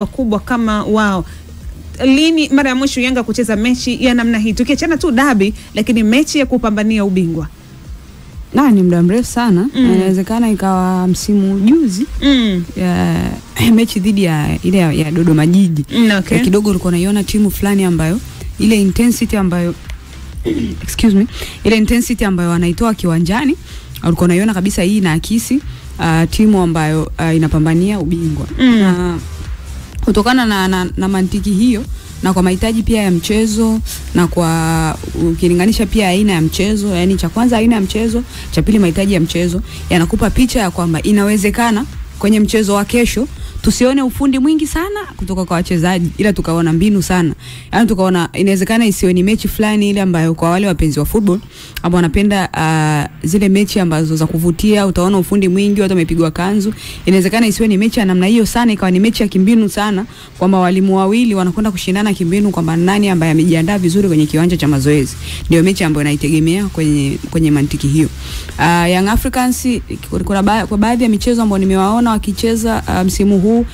wakubwa kama wao. Lini mara ya mwisho Yanga kucheza mechi ya namna hii? Tukiachana tu dabi, lakini mechi ya kupambania ubingwa. Ni muda mrefu sana. Inawezekana ikawa msimu juzi ya mechi dhidi ya ile ya Dodoma Jiji. Okay. Kidogo ulikuwa unaiona timu fulani ambayo ile intensity ambayo ile intensity ambayo wanaitoa kiwanjani, ulikuwa unaiona kabisa hii inaakisi timu ambayo inapambania ubingwa. Na kutokana na mantiki hiyo na kwa mahitaji pia ya mchezo na kwa ukilinganisha pia aina ya mchezo, yani cha kwanza aina ya mchezo, cha pili mahitaji ya mchezo, yanakupa picha ya kwamba inawezekana kwenye mchezo wa kesho tusione ufundi mwingi sana kutoka kwa wachezaji, ila tukaona mbinu sana. Yaani tukaona inawezekana isiwe ni mechi fulani ile ambayo kwa wale wapenzi wa football ambao wanapenda zile mechi ambazo za kuvutia, utaona ufundi mwingi, watu wamepigwa kanzu. Inawezekana isiwe ni mechi ya namna hiyo sana, ikawa ni mechi ya kimbinu sana, kwamba walimu wawili wanakwenda kushindana kimbinu kwamba nani ambaye amejiandaa vizuri kwenye kiwanja cha mazoezi. Ndio mechi ambayo naitegemea kwenye mantiki hiyo. Young Africans kwa baadhi ya michezo ambayo nimewaona wakicheza msimu huu,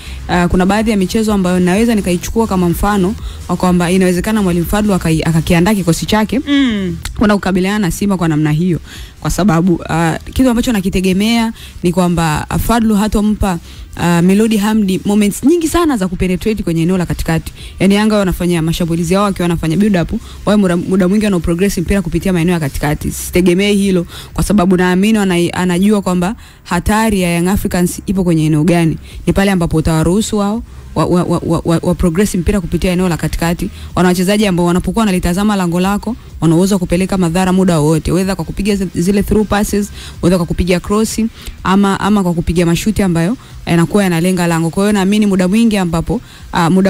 kuna baadhi ya michezo ambayo naweza nikaichukua kama mfano kwamba inawezekana Mwalimu Fadlu akakiandaa kikosi chake kuna kukabiliana na Simba kwa namna hiyo, kwa sababu kitu ambacho nakitegemea ni kwamba Fadlu hatompa Melody Hamdi moments nyingi sana za kupenetrate kwenye eneo la katikati. Yani Yanga wanafanya mashambulizi yao wakiwa wanafanya build up, wao muda mwingi wana progress mpira kupitia maeneo ya katikati. Sitegemee hilo, kwa sababu naamini anajua kwamba hatari ya Young Africans ipo kwenye eneo gani. Ni pale ambapo utawaruhusu wao wa progress mpira kupitia eneo la katikati. Wana wachezaji ambao wanapokuwa wanalitazama lango lako wanaweza kupeleka madhara muda wote, whether kwa kupiga zile through passes, whether kwa kupiga cross ama kwa kupiga mashuti ambayo yanakuwa yanalenga lango. Kwa hiyo naamini muda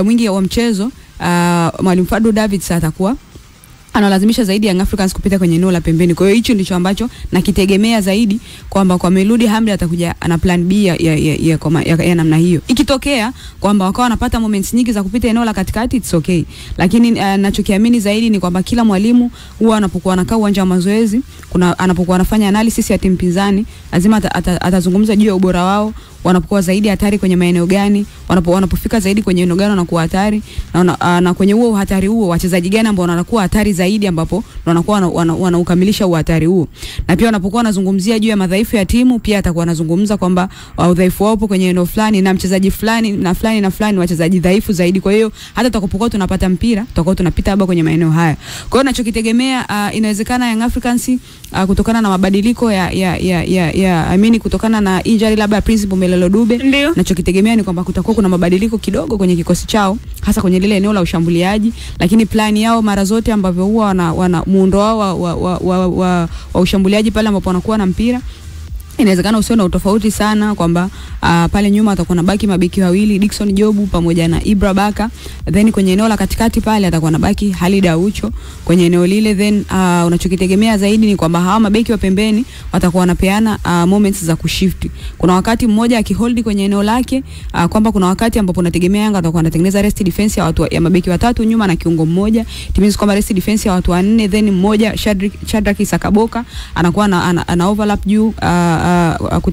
mwingi wa mchezo Mwalimu Fadlu Davids atakuwa analazimisha zaidi Young Africans kupita kwenye eneo la pembeni. Kwa hiyo hicho ndicho ambacho nakitegemea zaidi, kwamba kwa Melody Hamdi atakuja ana plan B ya namna hiyo. Ikitokea kwamba wakawa wanapata moments nyingi za kupita eneo la katikati, it's okay. Lakini ninachokiamini zaidi ni kwamba kila mwalimu huwa anapokuwa anakaa uwanja wa mazoezi, anapokuwa anafanya analysis ya timu pinzani, lazima atazungumza juu ya ubora wao, wanapokuwa zaidi hatari kwenye maeneo gani, wanapofika zaidi kwenye eneo gani wanakuwa hatari, na kwenye huo hatari huo wachezaji gani ambao wanakuwa hatari zaidi, ambapo wanakuwa wanaukamilisha huo hatari huo. Na pia wanapokuwa wanazungumzia juu ya madhaifu ya timu, pia atakuwa anazungumza kwamba udhaifu wao kwenye eneo fulani na mchezaji fulani na fulani na fulani wachezaji dhaifu zaidi. Kwa hiyo hata tutakapokuwa tunapata mpira tutakuwa tunapita hapa kwenye maeneo haya. Kwa hiyo ninachokitegemea inawezekana Young Africans kutokana na mabadiliko kutokana na injury labda Principal Melelo Dube, ninachokitegemea ni kwamba kutakuwa kuna mabadiliko kidogo kwenye kikosi chao, hasa kwenye lile eneo la ushambuliaji. Lakini plani yao mara zote ambavyo huwa wana muundo wao wa ushambuliaji pale ambapo wanakuwa na mpira, inawezekana usio na utofauti sana, kwamba pale nyuma atakuwa na baki mabeki wawili, Dickson Jobu pamoja na Ibra Baka. Then kwenye eneo la katikati pale atakuwa na baki Halid Aucho kwenye eneo lile. Then unachokitegemea zaidi ni kwamba hawa mabeki wa pembeni watakuwa wanapeana moments za kushift. Kuna wakati mmoja akihold kwenye eneo lake, kwamba kuna wakati ambapo unategemea Yanga atakuwa anatengeneza rest defense ya mabeki watatu nyuma na kiungo mmoja. It means kwamba rest defense ya watu wanne, then mmoja Shadrack Sakaboka anakuwa ana overlap juu,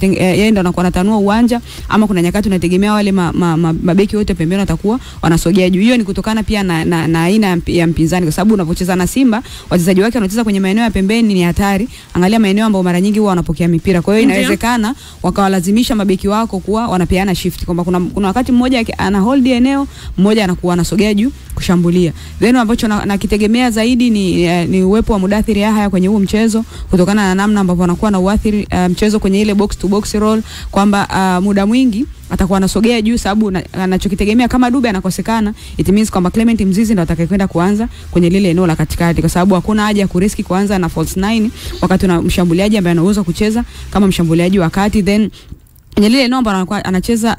yeye ndo anakuwa anatanua uwanja, ama kuna nyakati unategemea wale mabeki wote pembeni watakuwa wanasogea juu. Hiyo ni kutokana pia na aina ya mpinzani, kwa sababu unapocheza na Simba wachezaji wake wanacheza kwenye maeneo ya pembeni ni hatari. Angalia maeneo ambayo mara nyingi huwa wanapokea mipira. Kwa hiyo inawezekana wakawalazimisha mabeki wako kuwa wanapeana shift, kwamba kuna wakati mmoja ana hold eneo, mmoja anakuwa anasogea juu kushambulia. Then ambacho nakitegemea zaidi ni uwepo wa Mudathir Yahya kwenye huo mchezo, kutokana na namna ambavyo anakuwa na uathiri mchezo kwenye ile box to box roll, kwamba muda mwingi atakuwa anasogea juu, sababu anachokitegemea kama Dube anakosekana, it means kwamba Clement Mzizi ndo atakayekwenda kuanza kwenye lile eneo la katikati, kwa sababu hakuna haja ya kuriski kuanza na false 9 wakati una mshambuliaji ambaye anaweza kucheza kama mshambuliaji wa kati. Then kwenye lile eneo ambapo anacheza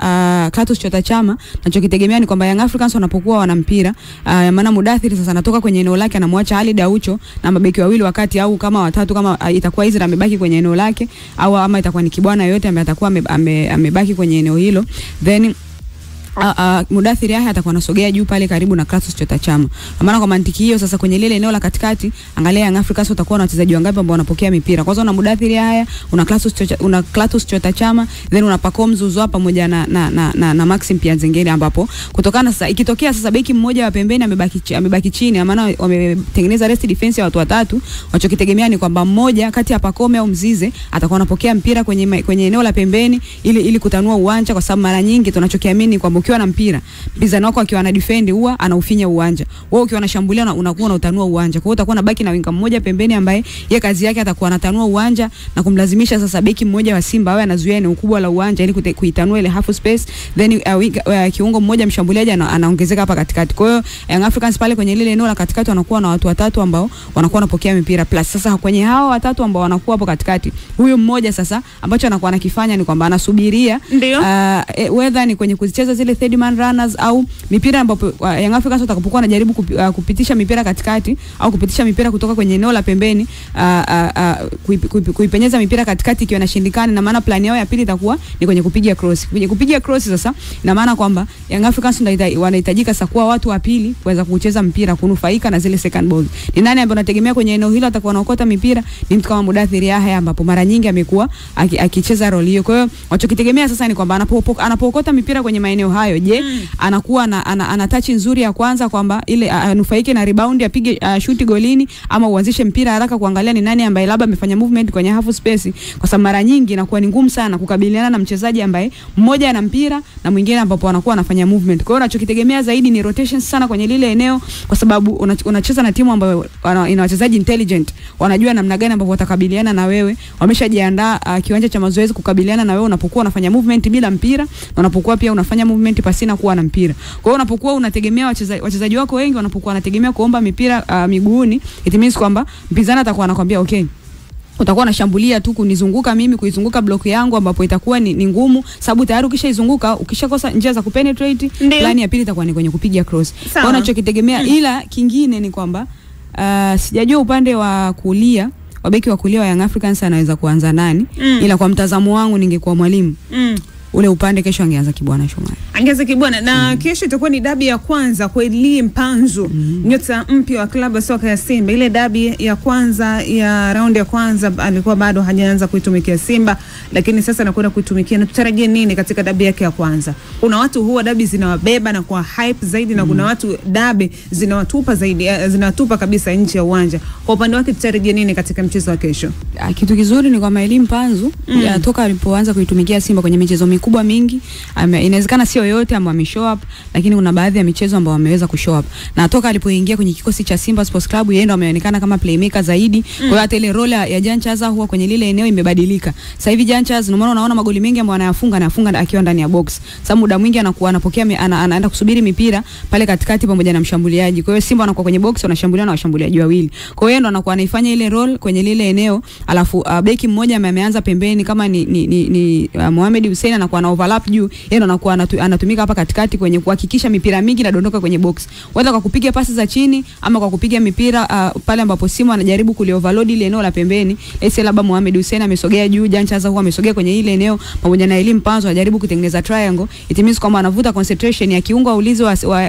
Katus Chota Chama, nachokitegemea ni kwamba Young Africans wanapokuwa wana mpira, maana Mudathir sasa anatoka kwenye eneo lake, anamwacha Halid Aucho na mabeki wawili wakati, au kama watatu, kama itakuwa Izra amebaki kwenye eneo lake, au ama itakuwa ni Kibwana yote ambaye atakuwa amebaki kwenye eneo hilo. Then Mudathiri Yahya atakuwa anasogea juu pale karibu na Clatous Chota Chama. Maana kwa mantiki hiyo sasa kwenye lile eneo la katikati, angalia Young Africans utakuwa na wachezaji wangapi ambao wanapokea mipira. Kwanza una Mudathiri Yahya, una Clatous Chota Chama, then una Pacome Zouzoua pamoja na Maxim Pianzengeli, ambapo kutokana sasa ikitokea sasa beki mmoja wa pembeni amebaki chini, maana wametengeneza rest defense ya watu watatu, wanachokitegemea ni kwamba mmoja kati ya Pacome au Mzize atakuwa anapokea mpira kwenye eneo la pembeni ili kutanua uwanja, kwa sababu mara nyingi tunachokiamini kwamba ukiwa na mpira, mpinzani wako akiwa ana defend huwa anaufinya uwanja. Wewe ukiwa unashambulia unakuwa unatanua uwanja. Kwa hiyo utakuwa na baki na winga mmoja pembeni ambaye yeye kazi yake atakuwa anatanua uwanja na kumlazimisha sasa beki mmoja wa Simba awe anazuia eneo kubwa la uwanja ili kuitanua ile half space, then kiungo mmoja mshambuliaji anaongezeka hapa katikati. Kwa hiyo Young Africans pale kwenye lile eneo la katikati wanakuwa na watu watatu ambao wanakuwa wanapokea mipira, plus sasa kwenye hao watatu ambao wanakuwa hapo katikati, huyo mmoja sasa ambacho anakuwa anakifanya ni kwamba anasubiria whether ni kwenye kuzicheza zile third man runners au mipira ambapo Young Africans watakapokuwa wanajaribu kupitisha mipira katikati au kupitisha mipira kutoka kwenye eneo la pembeni, kuipenyeza mipira katikati ikiwa inashindikana, na maana plan yao ya pili itakuwa ni kwenye kupiga cross. Kwenye kupiga cross sasa ina maana kwamba Young Africans wanahitajika sasa kuwa watu wa pili kuweza kucheza mpira, kunufaika na zile second balls. Ni nani ambaye anategemea kwenye eneo hilo atakuwa anaokota mipira? Ni mtu kama Mudathiri Yahya, ambapo mara nyingi amekuwa akicheza role hiyo. Kwa hiyo wachokitegemea sasa ni kwamba anapookota mipira kwenye maeneo hayo, je, anakuwa ana touch nzuri ya kwanza kwamba ile anufaike na rebound, apige shoot golini, ama uanzishe mpira haraka kuangalia ni nani ambaye labda amefanya movement kwenye half space, kwa sababu mara nyingi inakuwa ni ngumu sana kukabiliana na mchezaji ambaye mmoja ana mpira na mwingine ambapo anakuwa anafanya movement. Kwa hiyo unachokitegemea zaidi ni rotation sana kwenye lile eneo, kwa sababu unacheza na timu ambayo ina wachezaji intelligent, wanajua namna gani ambapo watakabiliana na wewe, wameshajiandaa kiwanja cha mazoezi kukabiliana na wewe unapokuwa unafanya movement bila mpira, na unapokuwa pia unafanya movement pasina kuwa na mpira. Kwa hiyo unapokuwa unategemea wachezaji wako wengi wanapokuwa wanategemea kuomba mipira miguuni, it means kwamba mpinzani atakuwa anakuambia okay, utakuwa unashambulia tu kunizunguka mimi, kuizunguka block yangu, ambapo itakuwa ni ngumu, sababu tayari ukishaizunguka, ukishakosa njia za kupenetrate, plan ya pili itakuwa ni kwenye kupiga cross. Kwa unachokitegemea ila kingine ni kwamba sijajua upande wa kulia, wabeki wa kulia wa Young Africans anaweza kuanza nani, ila kwa mtazamo wangu ningekuwa mwalimu ule upande kesho angeanza Kibwana Shomari. Angeanza Kibwana na kesho itakuwa ni dabi ya kwanza kwa Elie Mpanzu, nyota mpya wa klabu ya soka ya Simba. Ile dabi ya kwanza ya round ya kwanza alikuwa bado hajaanza kuitumikia Simba, lakini sasa anakwenda kuitumikia. Na tutarajie nini katika dabi yake ya kwanza? Kuna watu huwa dabi zinawabeba na kwa hype zaidi, na kuna watu dabi zinawatupa zaidi, zinatupa kabisa nje ya uwanja. Kwa upande wake tutarajie nini katika mchezo wa kesho? Kitu kizuri ni kwamba Elie Mpanzu toka alipoanza kuitumikia Simba kwenye michezo mikubwa mingi, inawezekana sio yote ambao ameshow up, lakini kuna baadhi ya michezo ambao ameweza kushow up. Na toka alipoingia kwenye kikosi cha Simba Sports Club, yeye ndo ameonekana kama playmaker zaidi. Kwa hiyo hata ile role ya Jean Chaza huwa kwenye lile eneo imebadilika. Sasa hivi Jean Chaza ndio maana unaona magoli mengi ambayo anayafunga akiwa ndani ya box. Sababu muda mwingi anakuwa anapokea anaenda kusubiri mipira pale katikati pamoja na mshambuliaji. Kwa hiyo Simba anakuwa kwenye box, wanashambulia na washambuliaji wawili. Kwa hiyo ndo anakuwa anaifanya ile role kwenye lile eneo, alafu beki mmoja ameanza pembeni kama ni Mohamed Hussein anakuwa na overlap juu, yeye ndo anakuwa anatumika hapa katikati kwenye kuhakikisha mipira mingi inadondoka kwenye box, whether kwa kupiga pasi za chini ama kwa kupiga mipira pale ambapo Simba anajaribu overload ile eneo la pembeni. Ese labda Mohamed Hussein amesogea juu, Jean Chaza huwa amesogea kwenye ile eneo pamoja na Elie Mpanzu anajaribu kutengeneza triangle. It means kwamba anavuta concentration ya kiungo ulizo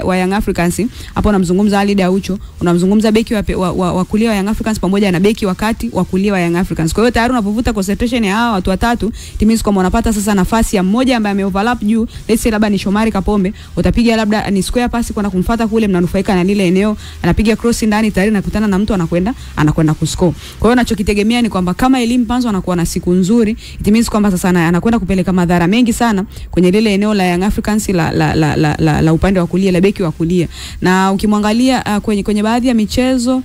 wa Young Africans. Hapo unamzungumza Ali Daucho, unamzungumza beki wa kulia wa Young Africans pamoja na beki wa kati wa kulia wa Young Africans. Kwa hiyo tayari unapovuta concentration ya hawa watu watatu, it means kwamba unapata sasa nafasi ya mmoja ambaye ameoverlap juu, let's say labda ni Shomari Kapombe, utapiga labda ni square pass kwenda kumfuata kule, mnanufaika na lile eneo, anapiga cross ndani, tayari nakutana na mtu anakwenda kuscore. Kwa hiyo ninachokitegemea ni kwamba kama Elie Mpanzu anakuwa na siku nzuri, it means kwamba sasa anakwenda kupeleka madhara mengi sana kwenye lile eneo la Young Africans la upande wa kulia, la beki wa kulia. Na ukimwangalia kwenye baadhi ya michezo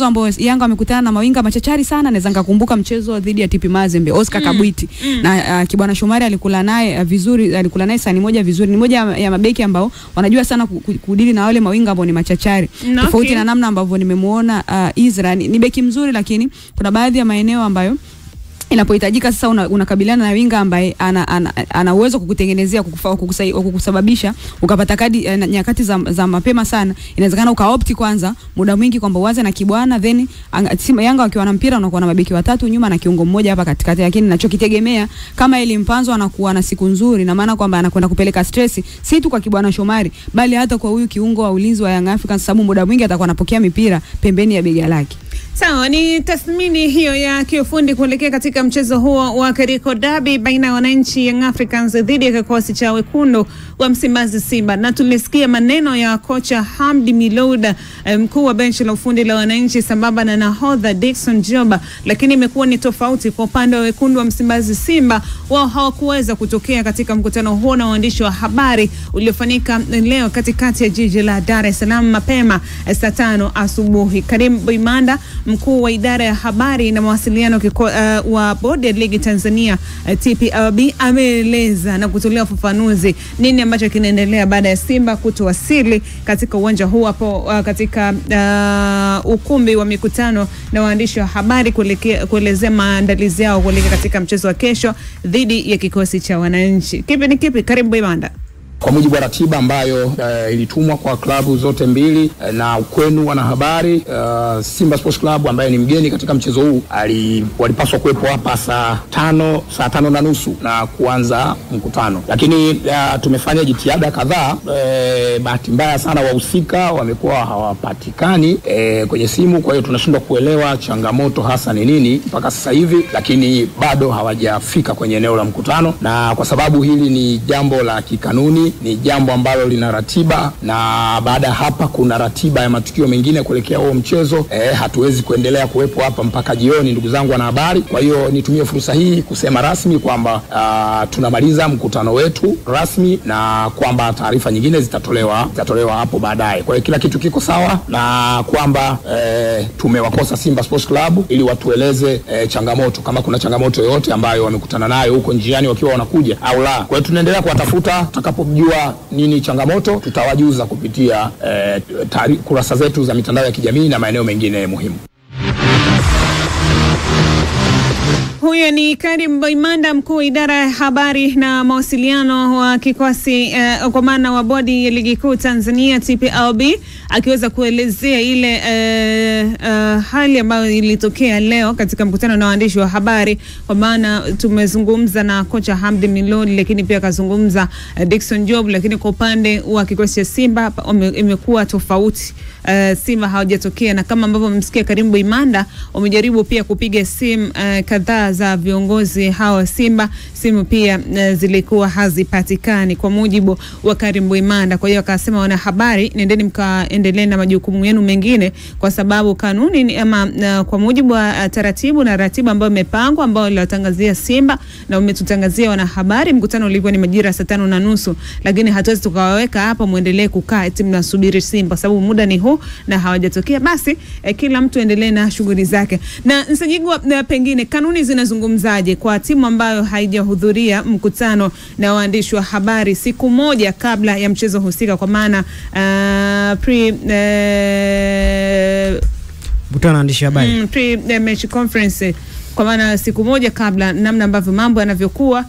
ambayo Yanga amekutana na mawinga machachari sana, naweza ngakumbuka mchezo dhidi ya TP Mazembe, Oscar Kabwiti na Kibwana Shomari alikula naye vizuri, alikula naye sani moja vizuri. Ni moja ya mabeki ambao wanajua sana kudili na wale mawinga ambao ni machachari. Tofauti na namna ambavyo nimemuona Izra, ni beki mzuri, lakini kuna baadhi ya maeneo ambayo inapohitajika sasa unakabiliana na winga ambaye ana uwezo kukutengenezea kukusababisha ukapata kadi nyakati za mapema sana. Inawezekana ukaopti kwanza muda mwingi kwamba uanze na Kibwana, then Yanga wakiwa na mpira unakuwa na mabeki watatu nyuma na kiungo mmoja hapa katikati. Lakini ninachokitegemea kama Eli Mpanzo anakuwa na siku nzuri, na maana kwamba anakwenda kupeleka stress si tu kwa Kibwana Shomari bali hata kwa huyu kiungo wa ulinzi wa Young Africans, sababu muda mwingi atakuwa anapokea mipira pembeni ya bega lake. Sawa, ni tathmini hiyo ya kiufundi kuelekea katika mchezo huo wa Kariakoo Derby baina ya wananchi Young Africans dhidi ya kikosi cha wekundu wa Msimbazi Simba. Na tulisikia maneno ya kocha Hamdi Milouda, mkuu wa benchi la ufundi la wananchi, sambamba na nahodha Dickson Joba, lakini imekuwa ni tofauti kwa upande wa wekundu wa Msimbazi Simba. Wao hawakuweza kutokea katika mkutano huo na waandishi wa habari uliofanyika leo katikati ya jiji la Dar es Salaam mapema saa 5 asubuhi. Karim Boimanda, mkuu wa idara ya habari na mawasiliano wa bodi ya ligi Tanzania TPLB, ameeleza na kutolea ufafanuzi nini ambacho kinaendelea baada ya Simba kutowasili katika uwanja huu hapo katika ukumbi wa mikutano na waandishi wa habari kuelezea maandalizi yao kuelekea katika mchezo wa kesho dhidi ya kikosi cha wananchi. Kipi ni kipi? Karibu Boimanda. Kwa mujibu wa ratiba ambayo ilitumwa kwa klabu zote mbili na kwenu wanahabari, Simba Sports Club ambaye ni mgeni katika mchezo huu walipaswa kuwepo hapa saa 5:30 na kuanza mkutano, lakini tumefanya jitihada kadhaa. Bahati mbaya sana wahusika wamekuwa hawapatikani kwenye simu, kwa hiyo tunashindwa kuelewa changamoto hasa ni nini mpaka sasa hivi, lakini bado hawajafika kwenye eneo la mkutano. Na kwa sababu hili ni jambo la kikanuni, ni jambo ambalo lina ratiba, na baada hapa kuna ratiba ya matukio mengine kuelekea huo mchezo, hatuwezi kuendelea kuwepo hapa mpaka jioni, ndugu zangu wanahabari. Kwa hiyo nitumie fursa hii kusema rasmi kwamba tunamaliza mkutano wetu rasmi na kwamba taarifa nyingine zitatolewa hapo baadaye. Kwa hiyo kila kitu kiko sawa, na kwamba tumewakosa Simba Sports Club ili watueleze changamoto, kama kuna changamoto yoyote ambayo wamekutana nayo huko njiani wakiwa wanakuja au la. Kwa hiyo tunaendelea kuwatafuta, tutakapojua nini changamoto tutawajuza kupitia kurasa zetu za mitandao ya kijamii na maeneo mengine muhimu. Huyo ni Karim Boimanda, mkuu wa idara ya habari na mawasiliano wa kikosi kwa maana wa bodi ya ligi kuu Tanzania TPLB, akiweza kuelezea ile hali ambayo ilitokea leo katika mkutano na waandishi wa habari. Kwa maana tumezungumza na kocha Hamdi Milouda, lakini pia kazungumza Dickson Job, lakini kwa upande wa kikosi cha Simba imekuwa tofauti. Simba hawajatokea, na kama ambavyo mmesikia Karim Boimanda wamejaribu pia kupiga simu kadhaa za viongozi hawa Simba, simu pia zilikuwa hazipatikani kwa mujibu wa Karim Boimanda. Kwa hiyo akasema wana habari, nendeni mkaendelee na majukumu yenu mengine, kwa sababu kanuni ama kwa mujibu wa taratibu na ratiba ambayo imepangwa, ambayo iliwatangazia Simba na umetutangazia wana habari, mkutano ulikuwa ni majira saa 5:30, lakini hatuwezi tukawaweka hapa muendelee kukaa eti mnasubiri Simba, sababu muda ni huu na hawajatokea. Basi kila mtu endelee na shughuli zake. Na Nsajigwa, pengine kanuni zinazungumzaje kwa timu ambayo haijahudhuria mkutano na waandishi wa habari siku moja kabla ya mchezo husika, kwa maana mkutano na waandishi wa habari match conference, kwa maana siku moja kabla, namna ambavyo mambo yanavyokuwa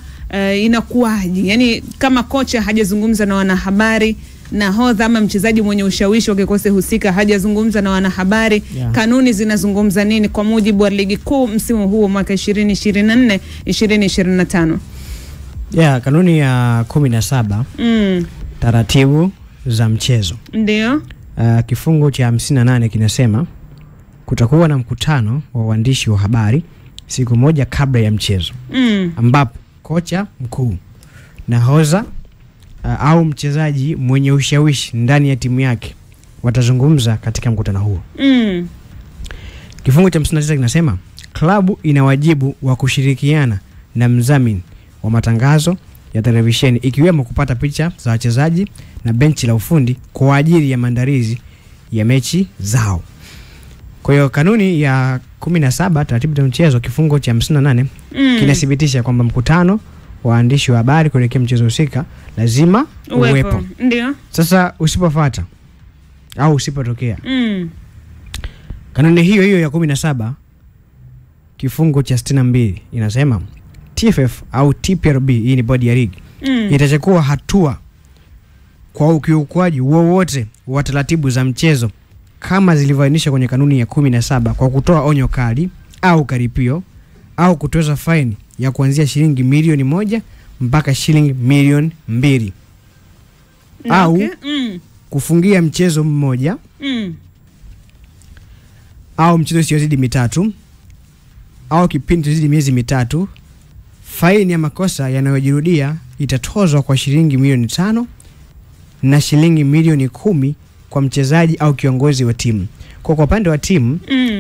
inakuwaje? Yani kama kocha hajazungumza na wanahabari, nahodha ama mchezaji mwenye ushawishi wa kikosi husika hajazungumza na wanahabari, kanuni zinazungumza nini kwa mujibu wa ligi kuu msimu huu mwaka 2024 2025? Kanuni ya 17 taratibu za mchezo. Ndio. Kifungu cha 58 kinasema kutakuwa na mkutano wa waandishi wa habari siku moja kabla ya mchezo, ambapo kocha mkuu, nahodha au mchezaji mwenye ushawishi ndani ya timu yake watazungumza katika mkutano huo. Kifungu cha 59 kinasema klabu ina wajibu wa kushirikiana na mdhamini wa matangazo ya televisheni, ikiwemo kupata picha za wachezaji na benchi la ufundi kwa ajili ya maandalizi ya mechi zao. Kwa hiyo kanuni ya 17 taratibu za mchezo kifungu cha 58 kinathibitisha kwamba mkutano waandishi wa habari kuelekea mchezo husika lazima uwepo. Ndio. Sasa usipofuata au usipotokea kanuni hiyo ya 17, kifungu cha 62 inasema TFF au TPRB, hii ni bodi ya ligi, itachukua hatua kwa ukiukwaji wowote wa taratibu za mchezo kama zilivyoainishwa kwenye kanuni ya 17 kwa kutoa onyo kali au karipio au kutoza faini ya kuanzia shilingi milioni 1 mpaka shilingi milioni 2 au kufungia mchezo mmoja au mchezo usiozidi mitatu au kipindi kizidi miezi mitatu. Faini ya makosa yanayojirudia itatozwa kwa shilingi milioni 5 na shilingi milioni 10 kwa mchezaji au kiongozi wa timu. Kwa upande wa timu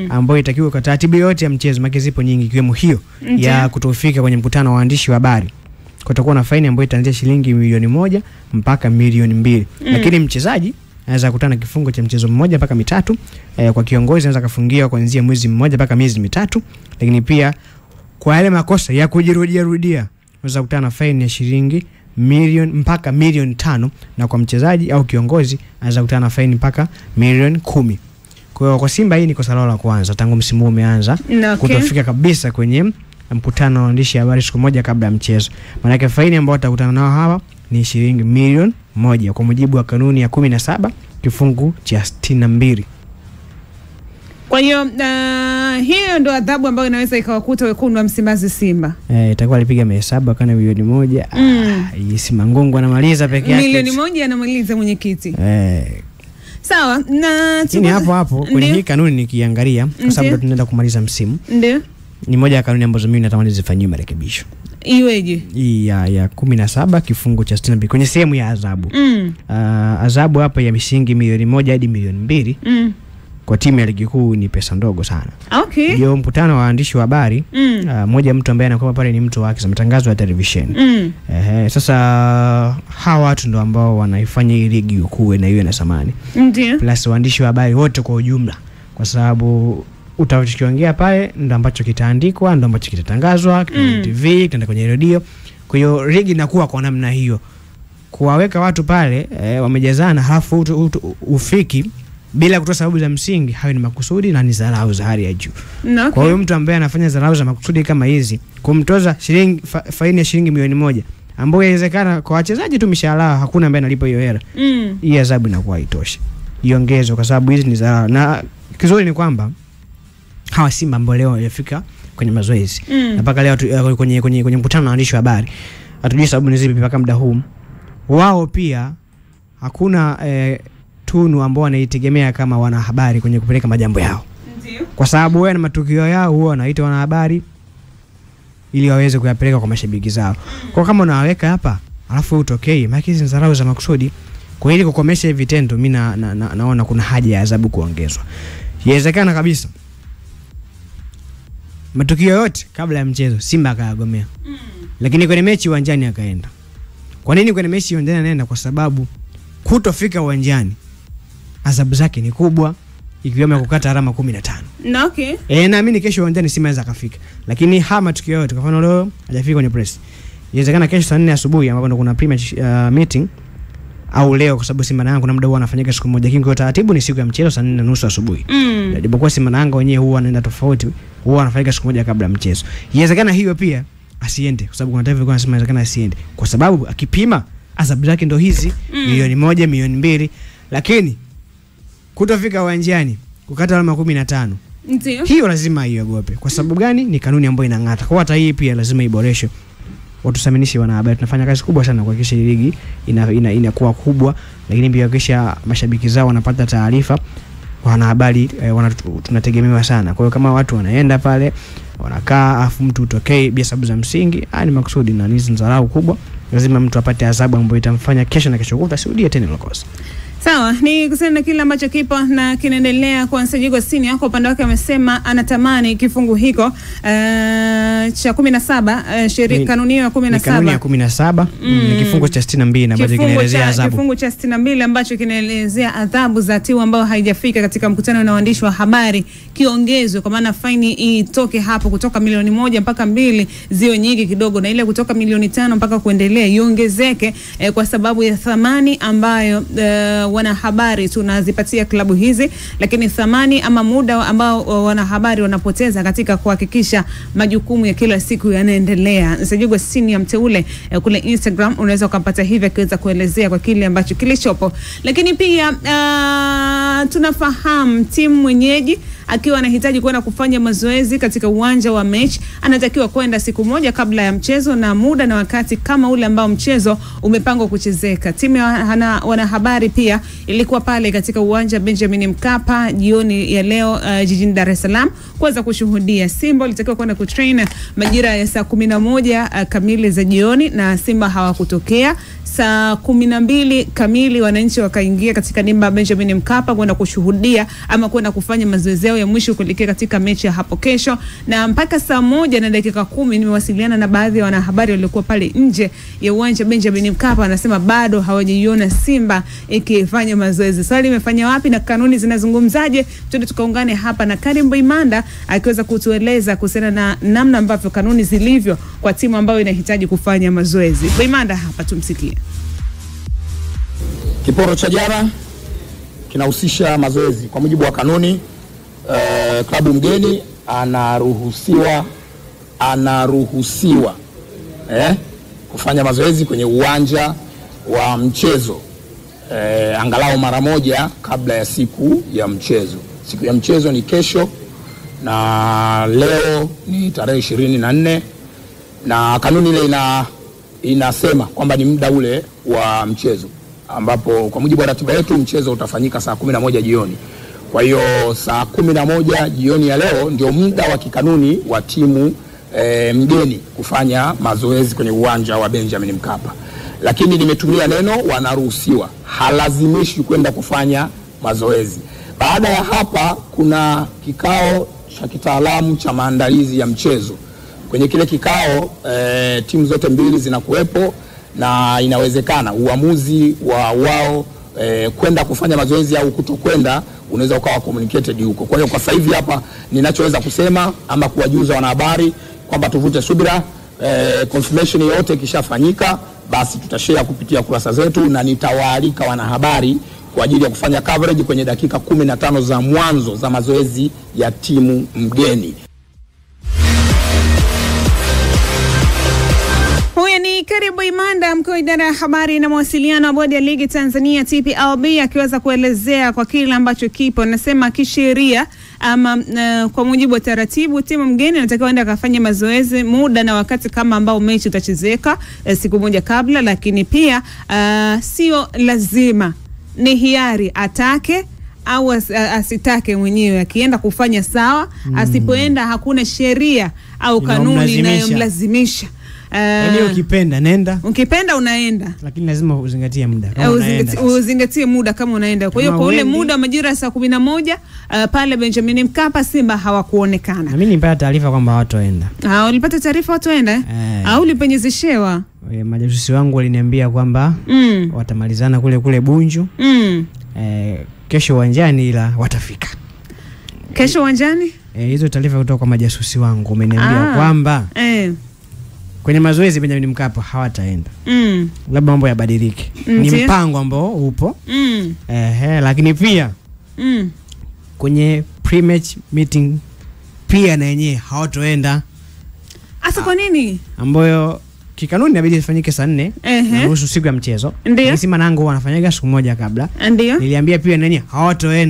ambayo itakiwa kwa taratibu yote ya mchezo, maki zipo nyingi ikiwemo hiyo ya kutofika kwenye mkutano wa waandishi wa habari, kutakuwa na faini ambayo itaanzia shilingi milioni 1 mpaka milioni 2. Lakini mchezaji anaweza kukutana kifungo cha mchezo mmoja mpaka mitatu. Kwa kiongozi anaweza kufungiwa kuanzia mwezi mmoja mpaka miezi mitatu. Lakini pia kwa yale makosa ya kujirudia unaweza kukutana na faini ya shilingi milioni mpaka milioni 5, na kwa mchezaji au kiongozi anaweza kukutana na faini mpaka milioni 10. Kwa hiyo kwa Simba hii ni kosa lao la kwanza tangu msimu huu umeanza, kutofika kabisa kwenye mkutano wa waandishi wa habari siku moja kabla ya mchezo. Maana yake faini ambayo watakutana nao hawa ni shilingi milioni 1 kwa mujibu wa kanuni ya 17 kifungu cha 62. Kwa hiyo hiyo ndo adhabu ambayo inaweza ikawakuta wekundu wa Msimbazi Simba. Itakuwa alipiga mahesabu kana milioni 1. Simba Ngongo anamaliza peke yake. Milioni 1 anamaliza mwenyekiti. Sawa, na chini hapo kwenye hii kanuni nikiangalia kwa sababu tunaenda kumaliza msimu. Ndio. Ni moja ya kanuni ambazo mimi natamani zifanywe marekebisho. Iweje? Hii ya 17 kifungu cha 62 kwenye sehemu ya adhabu. Adhabu hapa ya shilingi milioni 1 hadi milioni 2. Kwa timu ya ligi kuu ni pesa ndogo sana. Okay. Ndio mkutano wa waandishi wa habari, mmoja mtu ambaye anakuwa pale ni mtu wake za matangazo ya televisheni. Sasa hawa watu ndio ambao wanaifanya hii ligi kuu na iwe na thamani. Ndio. Plus waandishi wa habari wote kwa ujumla, kwa sababu utachokiongea pale ndio ambacho kitaandikwa, ndio ambacho kitatangazwa kwenye TV, kitaenda kwenye radio. Kwa hiyo ligi inakuwa kwa namna hiyo. Kuwaweka watu pale wamejazana halafu ufiki bila kutoa sababu za msingi, hayo ni makusudi na ni dharau za hali ya juu. Okay. Kwa hiyo mtu ambaye anafanya dharau za makusudi kama hizi, kumtoza shilingi faini ya shilingi milioni 1 ambayo inawezekana kwa wachezaji tu mishahara hakuna ambaye analipa hiyo hela. Hii adhabu inakuwa haitoshi. Iongezwe kwa sababu hizi ni dharau. Na kizuri ni kwamba hawa Simba ambao leo wamefika kwenye mazoezi na mpaka leo kwenye mkutano na waandishi wa habari, hatujui sababu ni zipi mpaka muda huu. Wao pia hakuna tunu ambao wanaitegemea kama wanahabari kwenye kupeleka majambo yao. Ndio. Kwa sababu wao na matukio yao huwa wanaita wanahabari ili waweze kuyapeleka kwa mashabiki zao. Kwa kama unaweka hapa alafu utokei, maana hizi ni dharau za makusudi. Kwa hiyo kukomesha hivi vitendo, mimi naona kuna haja ya adhabu kuongezwa. Inawezekana kabisa matukio yote kabla ya mchezo Simba akayagomea. Lakini kwenye mechi uwanjani akaenda. Kwa nini kwenye mechi uwanjani anaenda? Kwa sababu kutofika uwanjani adhabu zake ni kubwa, ikiwemo kukata alama 15. Na okay. Naamini kesho uwanjani Simba anaweza kafika. Lakini hama tukio yote kwa mfano leo hajafika kwenye press. Inawezekana kesho saa 4 asubuhi ambapo kuna pre-match meeting, au leo kwa sababu Simba na Yanga kuna muda huwa anafanyika siku moja, kingo taratibu ni siku ya mchezo saa 4:30 asubuhi. Ndipo Simba na Yanga wenyewe huwa wanaenda tofauti, huwa wanafanyika siku moja kabla ya mchezo. Inawezekana hiyo pia asiende kwa sababu kuna taarifa kwa Simba inawezekana asiende kwa sababu akipima adhabu zake ndo hizi milioni 1, milioni 2, lakini kutofika uwanjani kukata alama 15. Ndio. Hiyo lazima iogope. Kwa sababu gani? Ni kanuni ambayo inang'ata. Kwa hata hii pia lazima iboreshwe. Watusaminishi wanahabari, tunafanya kazi kubwa sana kuhakikisha ligi inakuwa kubwa, lakini pia kuhakikisha mashabiki zao wanapata taarifa. Wanahabari tunategemewa sana. Kwa hiyo kama watu wanaenda pale wanakaa afu mtu utokei bila sababu za msingi, ni makusudi na ni dharau kubwa. Lazima mtu apate adhabu ambayo itamfanya kesho na kesho kutwa asirudie tena lokosa. Sawa, ni kusema na kile ambacho kipo na kinaendelea kwa Nsajigwa Sini yako upande wake amesema anatamani kifungu hiko cha 17 kanuni ya 17. Kanuni ya 17 ni kifungu cha 62 na ambacho kinaelezea adhabu. Kifungu cha 62 ambacho kinaelezea adhabu za timu ambao haijafika katika mkutano na waandishi wa habari kiongezwe, kwa maana faini itoke hapo kutoka milioni 1 mpaka 2 ziwe nyingi kidogo, na ile kutoka milioni 5 mpaka kuendelea iongezeke kwa sababu ya thamani ambayo wanahabari tunazipatia klabu hizi, lakini thamani ama muda ambao wanahabari wanapoteza katika kuhakikisha majukumu ya kila siku yanaendelea. Nsajigwa Senior mteule kule Instagram unaweza ukapata hivi akiweza kuelezea kwa kile ambacho kilichopo. Lakini pia tunafahamu timu mwenyeji akiwa anahitaji kwenda kufanya mazoezi katika uwanja wa mechi anatakiwa kwenda siku moja kabla ya mchezo na muda na wakati kama ule ambao mchezo umepangwa kuchezeka. Timu ya wanahabari pia ilikuwa pale katika uwanja Benjamin Mkapa jioni ya leo jijini Dar es Salaam kuweza kushuhudia. Simba ilitakiwa kwenda kutrain majira ya saa 11 kamili za jioni na Simba hawakutokea. Saa 12 kamili wananchi wakaingia katika dimba Benjamin Mkapa kwenda kushuhudia ama kwenda kufanya mazoezi yao ya mwisho kuelekea katika mechi ya hapo kesho, na mpaka saa 1:10 nimewasiliana na baadhi ya wanahabari waliokuwa pale nje ya uwanja Benjamin Mkapa, anasema bado hawajaiona Simba ikifanya mazoezi. Swali imefanya wapi na kanuni zinazungumzaje? Twende tukaungane hapa na Karim Boimanda akiweza kutueleza kuhusiana na namna ambavyo kanuni zilivyo kwa timu ambayo inahitaji kufanya mazoezi. Boimanda hapa, tumsikie. Kiporo cha jana kinahusisha mazoezi. Kwa mujibu wa kanuni, klabu mgeni anaruhusiwa kufanya mazoezi kwenye uwanja wa mchezo angalau mara moja kabla ya siku ya mchezo. Siku ya mchezo ni kesho na leo ni tarehe 24, na kanuni ile inasema kwamba ni muda ule wa mchezo ambapo kwa mujibu wa ratiba yetu mchezo utafanyika saa 11 jioni. Kwa hiyo saa 11 jioni ya leo ndio muda wa kikanuni wa timu mgeni kufanya mazoezi kwenye uwanja wa Benjamin Mkapa. Lakini nimetumia neno wanaruhusiwa, halazimishi kwenda kufanya mazoezi. Baada ya hapa kuna kikao cha kitaalamu cha maandalizi ya mchezo. Kwenye kile kikao timu zote mbili zinakuwepo na inawezekana uamuzi wa wao kwenda kufanya mazoezi au kutokwenda unaweza ukawa communicated huko. Kwa hiyo kwa sasa hivi hapa ninachoweza kusema ama kuwajuza wanahabari kwamba tuvute subira, confirmation yote ikishafanyika basi tutashare kupitia kurasa zetu na nitawaalika wanahabari kwa ajili ya kufanya coverage kwenye dakika 15 za mwanzo za mazoezi ya timu mgeni. Karim Boimanda, mkuu wa idara ya habari na mawasiliano wa bodi ya ligi Tanzania TPLB, akiweza kuelezea kwa kile ambacho kipo. Nasema kisheria ama kwa mujibu wa taratibu timu mgeni inatakiwa enda kufanya mazoezi muda na wakati kama ambao mechi utachezeka siku moja kabla, lakini pia sio lazima, ni hiari atake au asitake mwenyewe. Akienda kufanya sawa, asipoenda hakuna sheria au kanuni inayomlazimisha. Yaani ukipenda nenda, ukipenda unaenda, lakini lazima uzingatie muda kama unaenda. Uzingatie muda kama unaenda. Kwa hiyo kwa ule muda majira saa 11 pale Benjamin Mkapa Simba hawakuonekana. Na mimi nilipata taarifa kwamba hawatoenda. Ulipata taarifa hawatoenda? Au ulipenyezeshewa? Majasusi wangu waliniambia kwamba watamalizana kule Bunju. Kesho uwanjani, ila watafika. Kesho uwanjani? Hizo taarifa kutoka kwa majasusi wangu wameniambia kwamba kwenye mazoezi Benjamin Mkapa hawataenda. Labda mambo yabadilike. Ni mpango ambao upo. Lakini pia kwenye pre-match meeting pia na yenyewe hawatoenda. Asa kwa nini? Ambayo kikanuni inabidi ifanyike saa 4 na nusu siku ya mchezo. Lakini Simba nangu wanafanyaga siku moja kabla. Ndio. Niliambia pia na yenyewe hawatoenda.